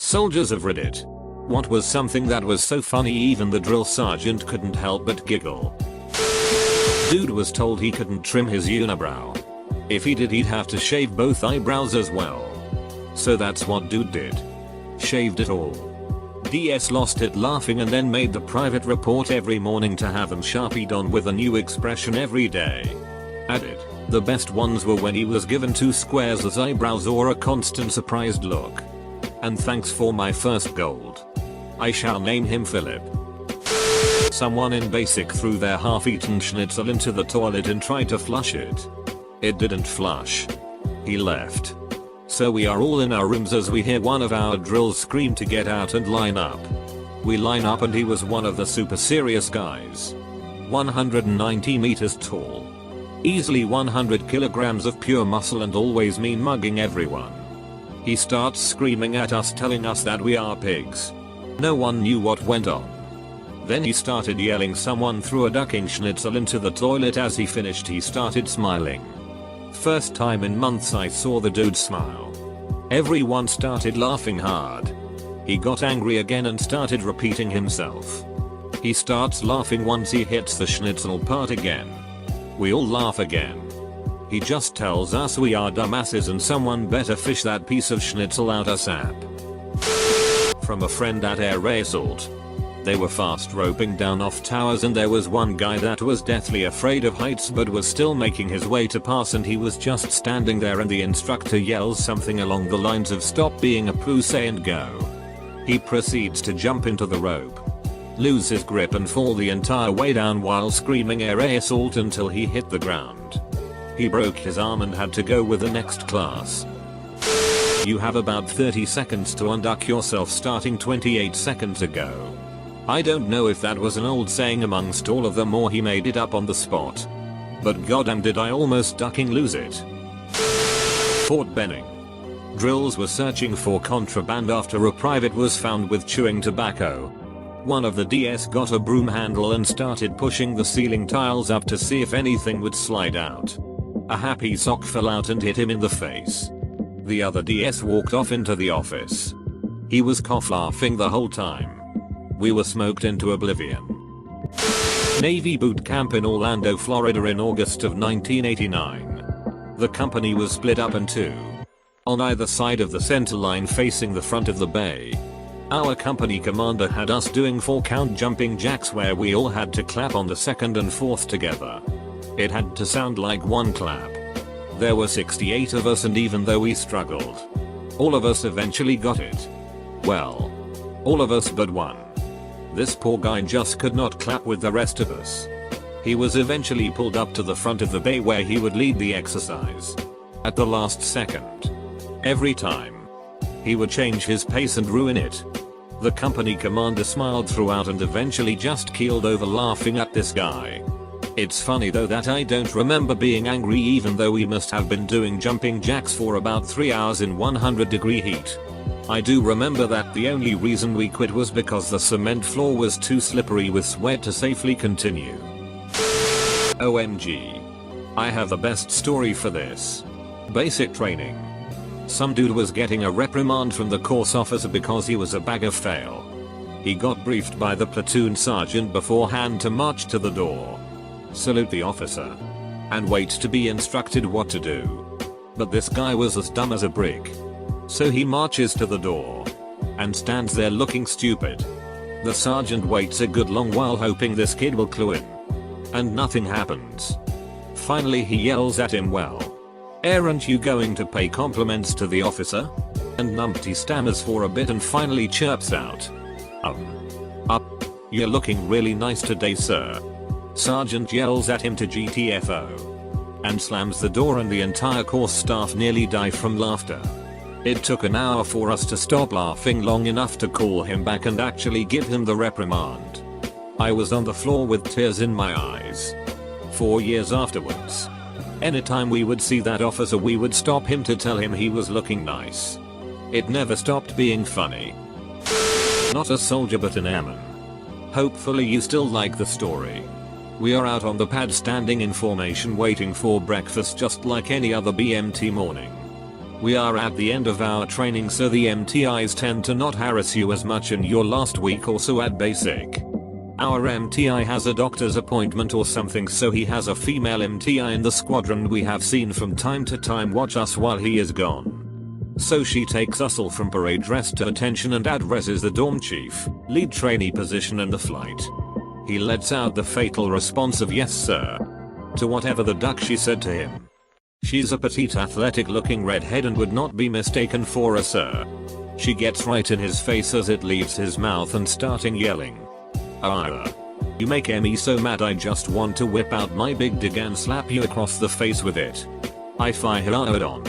Soldiers of Reddit. What was something that was so funny even the drill sergeant couldn't help but giggle? Dude was told he couldn't trim his unibrow. If he did, he'd have to shave both eyebrows as well. So that's what dude did. Shaved it all. DS lost it laughing and then made the private report every morning to have him sharpied on with a new expression every day. Added, the best ones were when he was given 2 squares as eyebrows or a constant surprised look. And thanks for my first gold. I shall name him Philip. Someone in basic threw their half-eaten schnitzel into the toilet and tried to flush it. It didn't flush. He left. So we are all in our rooms as we hear one of our drills scream to get out and line up. We line up and he was one of the super serious guys. 190 meters tall. Easily 100 kilograms of pure muscle and always mean mugging everyone. He starts screaming at us telling us that we are pigs. No one knew what went on. Then he started yelling someone threw a ducking schnitzel into the toilet. As he finished he started smiling. First time in months I saw the dude smile. Everyone started laughing hard. He got angry again and started repeating himself. He starts laughing once he hits the schnitzel part again. We all laugh again. He just tells us we are dumbasses and someone better fish that piece of schnitzel out ASAP. From a friend at Air Assault. They were fast roping down off towers and there was one guy that was deathly afraid of heights but was still making his way to pass, and he was just standing there and the instructor yells something along the lines of stop being a pussy and go. He proceeds to jump into the rope, lose his grip and fall the entire way down while screaming Air Assault until he hit the ground. He broke his arm and had to go with the next class. You have about 30 seconds to unduck yourself starting 28 seconds ago. I don't know if that was an old saying amongst all of them or he made it up on the spot. But goddamn did I almost ducking lose it. Fort Benning. Drills were searching for contraband after a private was found with chewing tobacco. One of the DS got a broom handle and started pushing the ceiling tiles up to see if anything would slide out. A happy sock fell out and hit him in the face. The other DS walked off into the office. He was cough laughing the whole time. We were smoked into oblivion. Navy boot camp in Orlando, Florida in August of 1989. The company was split up in 2. On either side of the center line facing the front of the bay. Our company commander had us doing 4 count jumping jacks where we all had to clap on the 2nd and 4th together. It had to sound like one clap. There were 68 of us and even though we struggled, all of us eventually got it. Well, all of us but one. This poor guy just could not clap with the rest of us. He was eventually pulled up to the front of the bay where he would lead the exercise. At the last second. Every time. He would change his pace and ruin it. The company commander smiled throughout and eventually just keeled over laughing at this guy. It's funny though that I don't remember being angry even though we must have been doing jumping jacks for about 3 hours in 100-degree heat. I do remember that the only reason we quit was because the cement floor was too slippery with sweat to safely continue. OMG. I have the best story for this. Basic training. Some dude was getting a reprimand from the course officer because he was a bag of fail. He got briefed by the platoon sergeant beforehand to march to the door, salute the officer, and wait to be instructed what to do. But this guy was as dumb as a brick. So he marches to the door and stands there looking stupid. The sergeant waits a good long while hoping this kid will clue in. And nothing happens. Finally he yells at him, well, aren't you going to pay compliments to the officer? And numpty stammers for a bit and finally chirps out, you're looking really nice today, sir. Sergeant yells at him to GTFO and slams the door and the entire course staff nearly die from laughter. It took an hour for us to stop laughing long enough to call him back and actually give him the reprimand. I was on the floor with tears in my eyes. 4 years afterwards. Anytime we would see that officer we would stop him to tell him he was looking nice. It never stopped being funny. Not a soldier but an airman. Hopefully you still like the story. We are out on the pad standing in formation waiting for breakfast just like any other BMT morning. We are at the end of our training, so the MTIs tend to not harass you as much in your last week or so at basic. Our MTI has a doctor's appointment or something, so he has a female MTI in the squadron we have seen from time to time watch us while he is gone. So she takes us all from parade dress to attention and addresses the dorm chief, lead trainee position in the flight. He lets out the fatal response of "yes sir" to whatever the duck she said to him. She's a petite athletic looking redhead and would not be mistaken for a sir. She gets right in his face as it leaves his mouth and starting yelling. You make me so mad I just want to whip out my big dig and slap you across the face with it. I fired on.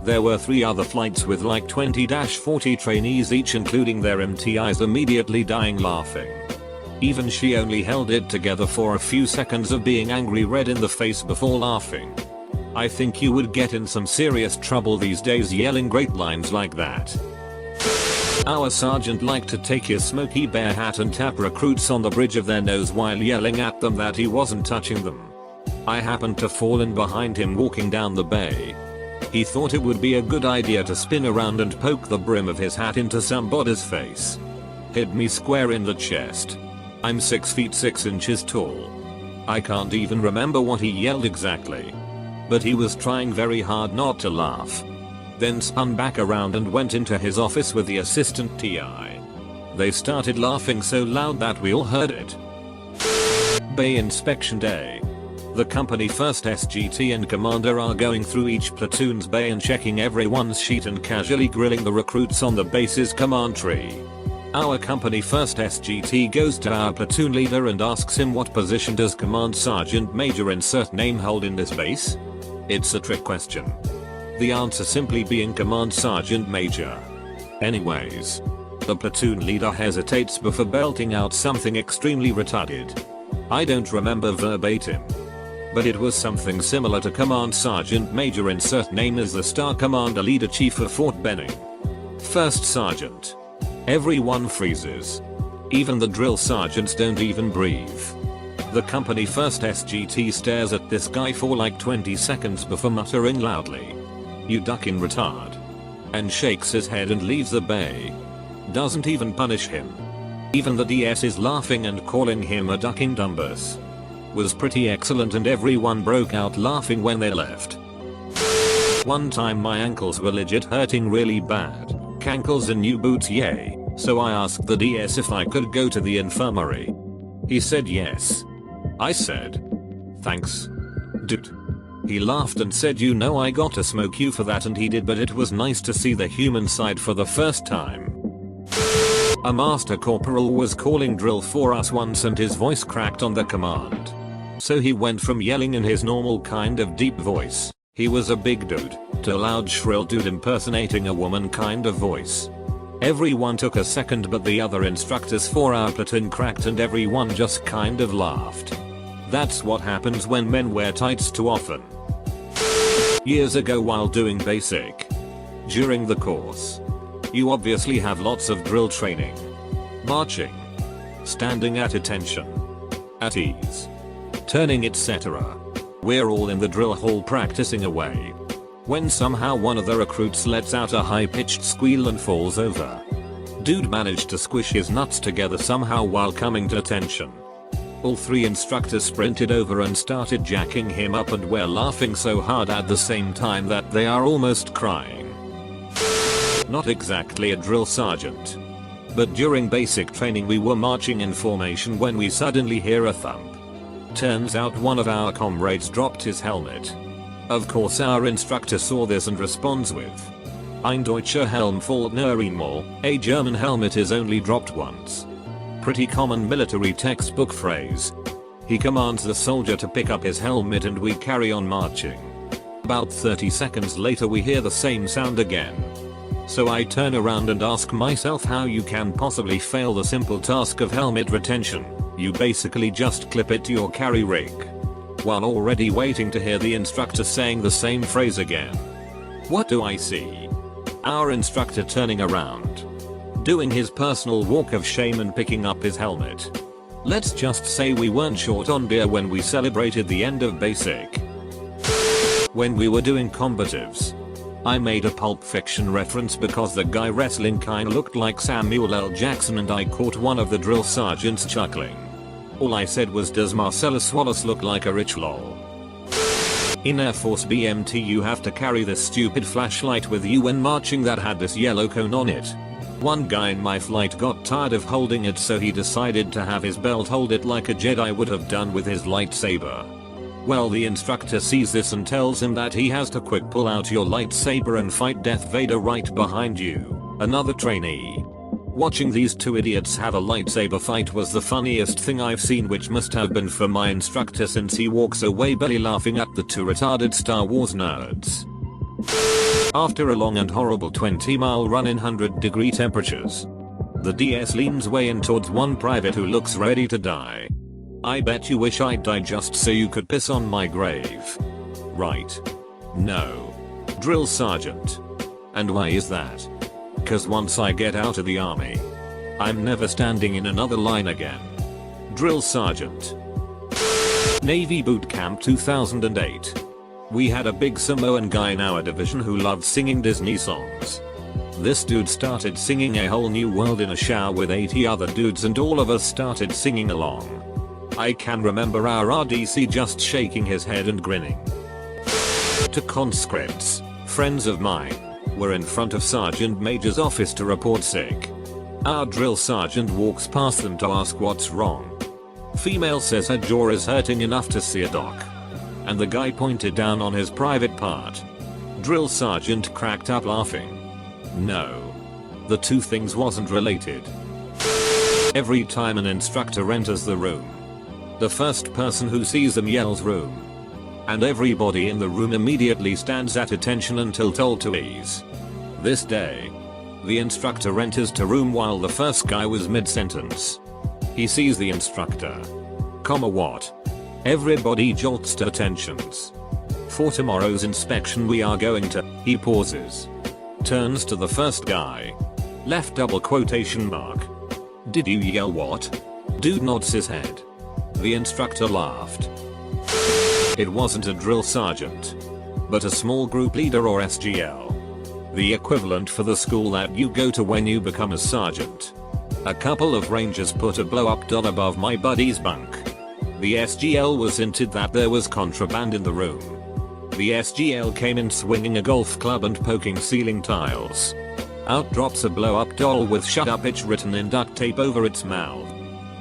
There were 3 other flights with like 20-40 trainees each, including their MTIs, immediately dying laughing. Even she only held it together for a few seconds of being angry red in the face before laughing. I think you would get in some serious trouble these days yelling great lines like that. Our sergeant liked to take his Smokey Bear hat and tap recruits on the bridge of their nose while yelling at them that he wasn't touching them. I happened to fall in behind him walking down the bay. He thought it would be a good idea to spin around and poke the brim of his hat into somebody's face. Hit me square in the chest. I'm 6 feet 6 inches tall. I can't even remember what he yelled exactly. But he was trying very hard not to laugh. Then spun back around and went into his office with the assistant TI. They started laughing so loud that we all heard it. Bay inspection day. The company first SGT and commander are going through each platoon's bay and checking everyone's sheet and casually grilling the recruits on the base's command tree. Our company first SGT goes to our platoon leader and asks him what position does Command Sergeant Major insert name hold in this base? It's a trick question. The answer simply being Command Sergeant Major. Anyways, the platoon leader hesitates before belting out something extremely retarded. I don't remember verbatim, but it was something similar to Command Sergeant Major insert name as the Star Commander Leader Chief of Fort Benning. First Sergeant. Everyone freezes. Even the drill sergeants don't even breathe. The company first SGT stares at this guy for like 20 seconds before muttering loudly, "You ducking retard," and shakes his head and leaves the bay. Doesn't even punish him. Even the DS is laughing and calling him a ducking dumbus. Was pretty excellent and everyone broke out laughing when they left. One time my ankles were legit hurting really bad. Cankles and new boots, yay. So I asked the DS if I could go to the infirmary. He said yes. I said, "Thanks, dude." He laughed and said, "You know I got to smoke you for that," and he did, but it was nice to see the human side for the first time. A master corporal was calling drill for us once and his voice cracked on the command. So he went from yelling in his normal kind of deep voice, he was a big dude, to a loud shrill dude impersonating a woman kind of voice. Everyone took a second, but the other instructors for our platoon cracked and everyone just kind of laughed. That's what happens when men wear tights too often. Years ago while doing basic. During the course, you obviously have lots of drill training. Marching. Standing at attention. At ease. Turning, etc. We're all in the drill hall practicing away. When somehow one of the recruits lets out a high-pitched squeal and falls over. Dude managed to squish his nuts together somehow while coming to attention. All 3 instructors sprinted over and started jacking him up, and we're laughing so hard at the same time that they are almost crying. Not exactly a drill sergeant, but during basic training we were marching in formation when we suddenly hear a thump. Turns out one of our comrades dropped his helmet. Of course our instructor saw this and responds with, "Ein deutscher Helm fällt nur einmal, a German helmet is only dropped once." Pretty common military textbook phrase. He commands the soldier to pick up his helmet and we carry on marching. About 30 seconds later we hear the same sound again. So I turn around and ask myself how you can possibly fail the simple task of helmet retention. You basically just clip it to your carry rig. While already waiting to hear the instructor saying the same phrase again. What do I see? Our instructor turning around, doing his personal walk of shame and picking up his helmet. Let's just say we weren't short on beer when we celebrated the end of basic. When we were doing combatives, I made a Pulp Fiction reference because the guy wrestling kinda looked like Samuel L. Jackson and I caught one of the drill sergeants chuckling. All I said was, does Marcellus Wallace look like a rich lol? In Air Force BMT you have to carry this stupid flashlight with you when marching that had this yellow cone on it. One guy in my flight got tired of holding it, so he decided to have his belt hold it like a Jedi would have done with his lightsaber. Well, the instructor sees this and tells him that he has to quick pull out your lightsaber and fight Darth Vader right behind you, another trainee. Watching these two idiots have a lightsaber fight was the funniest thing I've seen, which must have been for my instructor since he walks away belly laughing at the two retarded Star Wars nerds. After a long and horrible 20-mile run in 100-degree temperatures, the DS leans way in towards one private who looks ready to die. I bet you wish I'd die just so you could piss on my grave. Right. No. Drill sergeant. And why is that? Cause once I get out of the army, I'm never standing in another line again. Drill sergeant. Navy boot camp 2008. We had a big Samoan guy in our division who loved singing Disney songs. This dude started singing A Whole New World in a shower with 80 other dudes and all of us started singing along. I can remember our RDC just shaking his head and grinning. To conscripts, friends of mine, were in front of Sergeant Major's office to report sick. Our drill sergeant walks past them to ask what's wrong. Female says her jaw is hurting enough to see a doc. And the guy pointed down on his private part. Drill sergeant cracked up laughing. No. The two things wasn't related. Every time an instructor enters the room, the first person who sees them yells room. And everybody in the room immediately stands at attention until told to ease. This day, the instructor enters to room while the first guy was mid-sentence. He sees the instructor. What? Everybody jolts to attentions. For tomorrow's inspection we are going to, he pauses. Turns to the first guy. Left double quotation mark. Did you yell what? Dude nods his head. The instructor laughed. It wasn't a drill sergeant, but a small group leader or SGL. The equivalent for the school that you go to when you become a sergeant. A couple of rangers put a blow-up doll above my buddy's bunk. The SGL was hinted that there was contraband in the room. The SGL came in swinging a golf club and poking ceiling tiles. Out drops a blow-up doll with "shut up itch" written in duct tape over its mouth.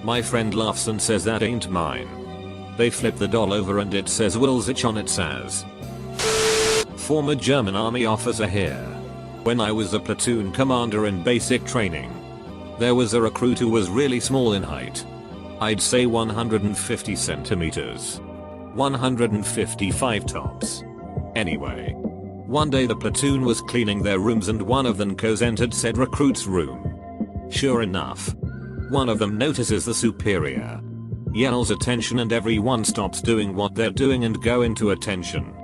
My friend laughs and says that ain't mine. They flip the doll over and it says "Will's itch" on it says. Former German army officer here. When I was a platoon commander in basic training, there was a recruit who was really small in height. I'd say 150 centimeters. 155 tops. Anyway, one day the platoon was cleaning their rooms and one of them entered said recruit's room. Sure enough, one of them notices the superior, yells attention, and everyone stops doing what they're doing and go into attention.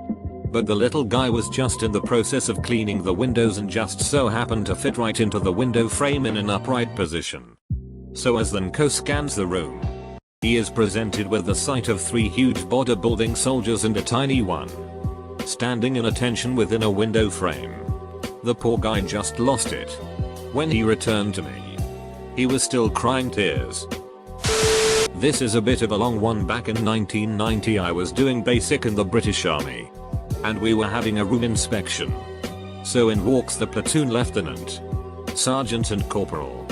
But the little guy was just in the process of cleaning the windows and just so happened to fit right into the window frame in an upright position. So as the scans the room, he is presented with the sight of three huge bodybuilding soldiers and a tiny one standing in attention within a window frame. The poor guy just lost it. When he returned to me, he was still crying tears. This is a bit of a long one. Back in 1990 I was doing basic in the British Army, and we were having a room inspection. So in walks the platoon lieutenant, sergeant and corporal.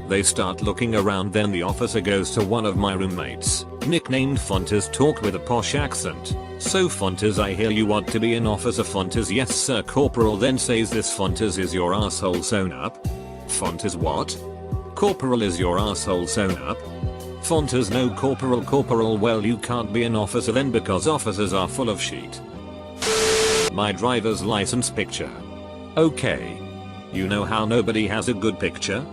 They start looking around, then the officer goes to one of my roommates, nicknamed Fontes, talked with a posh accent. "So Fontes, I hear you want to be an officer." Fontes: "Yes sir." Corporal then says this: "Fontes, is your asshole sewn up?" Fontes: "What?" Corporal: "Is your asshole sewn up?" Fontes: "No corporal." Corporal: "Well, you can't be an officer then because officers are full of shit." My driver's license picture. Okay. You know how nobody has a good picture?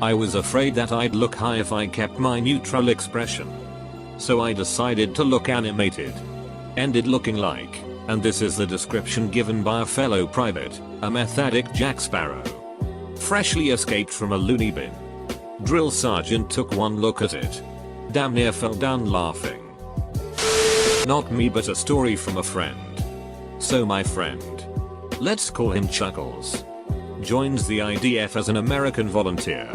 I was afraid that I'd look high if I kept my neutral expression. So I decided to look animated. Ended looking like, and this is the description given by a fellow private, a meth addict Jack Sparrow. Freshly escaped from a loony bin. Drill sergeant took one look at it. Damn near fell down laughing. Not me, but a story from a friend. So my friend Let's call him Chuckles. Joins the IDF as an American volunteer.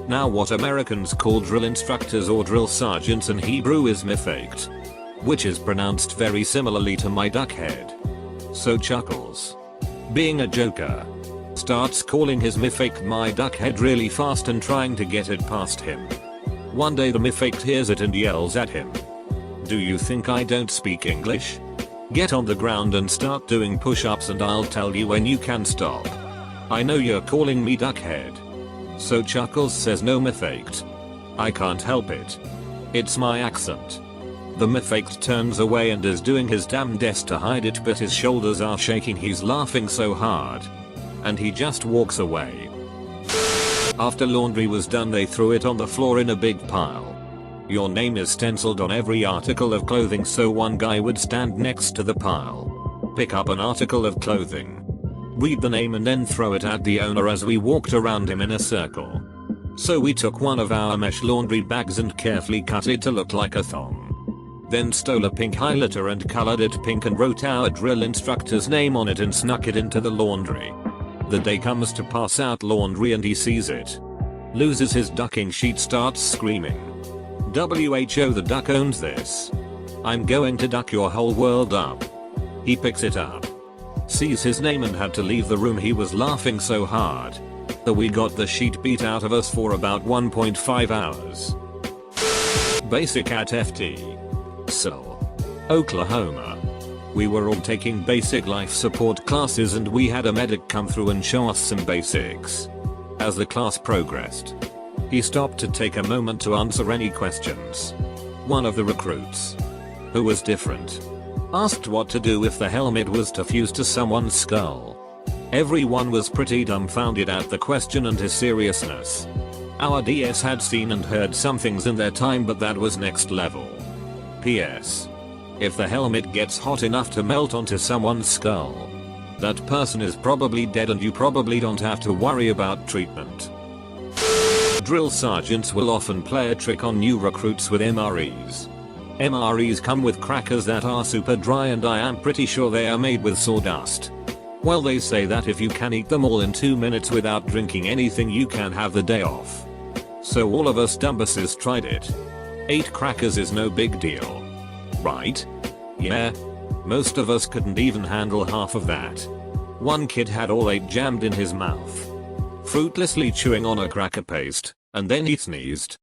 Now what Americans call drill instructors or drill sergeants in Hebrew is mifaked, which is pronounced very similarly to my duckhead. So Chuckles, being a joker, starts calling his mifaked my duckhead really fast and trying to get it past him. One day the mifaked hears it and yells at him, "Do you think I don't speak English? Get on the ground and start doing push-ups and I'll tell you when you can stop. I know you're calling me duckhead." So Chuckles says, "No mifaked. I can't help it. It's my accent." The mifaked turns away and is doing his damnedest to hide it, but his shoulders are shaking, he's laughing so hard. And he just walks away. After laundry was done, they threw it on the floor in a big pile. Your name is stenciled on every article of clothing, so one guy would stand next to the pile, pick up an article of clothing, read the name and then throw it at the owner as we walked around him in a circle. So we took one of our mesh laundry bags and carefully cut it to look like a thong. Then stole a pink highlighter and colored it pink and wrote our drill instructor's name on it and snuck it into the laundry. The day comes to pass out laundry and he sees it, loses his ducking sheet, starts screaming, "WHO, the duck owns this. I'm going to duck your whole world up." He picks it up, sees his name and had to leave the room. He was laughing so hard that we got the sheet beat out of us for about 1.5 hours. Basic at FT. So, Oklahoma. We were all taking basic life support classes and we had a medic come through and show us some basics. As the class progressed, he stopped to take a moment to answer any questions. One of the recruits, who was different, asked what to do if the helmet was to fuse to someone's skull. Everyone was pretty dumbfounded at the question and his seriousness. Our DS had seen and heard some things in their time, but that was next level. PS. If the helmet gets hot enough to melt onto someone's skull, that person is probably dead and you probably don't have to worry about treatment. Drill sergeants will often play a trick on new recruits with MREs. MREs come with crackers that are super dry and I am pretty sure they are made with sawdust. Well, they say that if you can eat them all in 2 minutes without drinking anything, you can have the day off. So all of us dumbasses tried it. 8 crackers is no big deal, right? Yeah. Most of us couldn't even handle half of that. One kid had all 8 jammed in his mouth, fruitlessly chewing on a cracker paste, and then he sneezed.